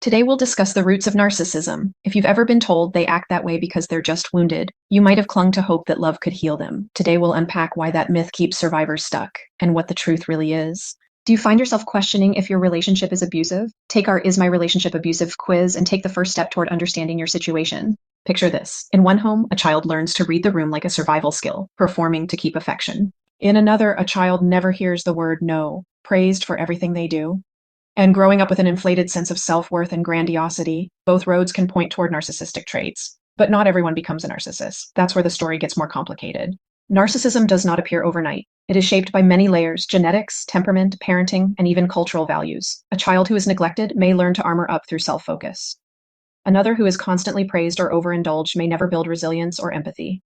Today we'll discuss the roots of narcissism. If you've ever been told they act that way because they're just wounded, you might have clung to hope that love could heal them. Today we'll unpack why that myth keeps survivors stuck and what the truth really is. Do you find yourself questioning if your relationship is abusive? Take our Is My Relationship Abusive quiz and take the first step toward understanding your situation. Picture this. In one home, a child learns to read the room like a survival skill, performing to keep affection. In another, a child never hears the word no, praised for everything they do. And growing up with an inflated sense of self-worth and grandiosity, both roads can point toward narcissistic traits. But not everyone becomes a narcissist. That's where the story gets more complicated. Narcissism does not appear overnight. It is shaped by many layers: genetics, temperament, parenting, and even cultural values. A child who is neglected may learn to armor up through self-focus. Another who is constantly praised or overindulged may never build resilience or empathy.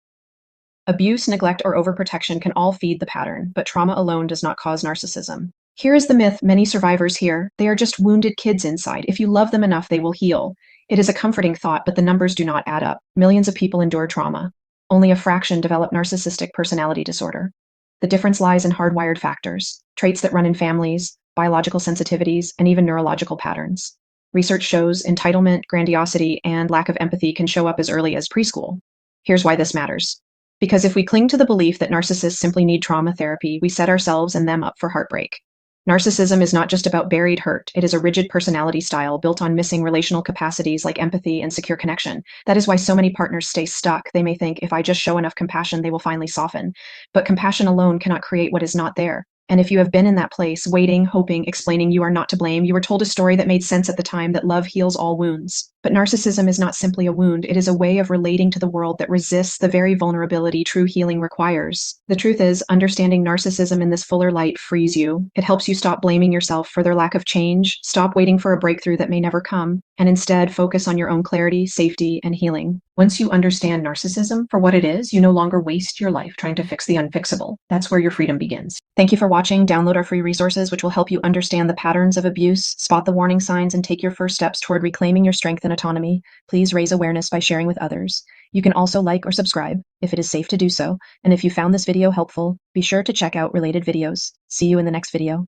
Abuse, neglect, or overprotection can all feed the pattern, but trauma alone does not cause narcissism. Here is the myth many survivors hear: they are just wounded kids inside. If you love them enough, they will heal. It is a comforting thought, but the numbers do not add up. Millions of people endure trauma. Only a fraction develop narcissistic personality disorder. The difference lies in hardwired factors, traits that run in families, biological sensitivities, and even neurological patterns. Research shows entitlement, grandiosity, and lack of empathy can show up as early as preschool. Here's why this matters. Because if we cling to the belief that narcissists simply need trauma therapy, we set ourselves and them up for heartbreak. Narcissism is not just about buried hurt. It is a rigid personality style built on missing relational capacities like empathy and secure connection. That is why so many partners stay stuck. They may think, if I just show enough compassion, they will finally soften. But compassion alone cannot create what is not there. And if you have been in that place, waiting, hoping, explaining you are not to blame, you were told a story that made sense at the time, that love heals all wounds. But narcissism is not simply a wound. It is a way of relating to the world that resists the very vulnerability true healing requires. The truth is, understanding narcissism in this fuller light frees you. It helps you stop blaming yourself for their lack of change, stop waiting for a breakthrough that may never come, and instead focus on your own clarity, safety, and healing. Once you understand narcissism for what it is, you no longer waste your life trying to fix the unfixable. That's where your freedom begins. Thank you for watching. Download our free resources, which will help you understand the patterns of abuse, spot the warning signs, and take your first steps toward reclaiming your strength and autonomy. Please raise awareness by sharing with others. You can also like or subscribe if it is safe to do so. And if you found this video helpful, be sure to check out related videos. See you in the next video.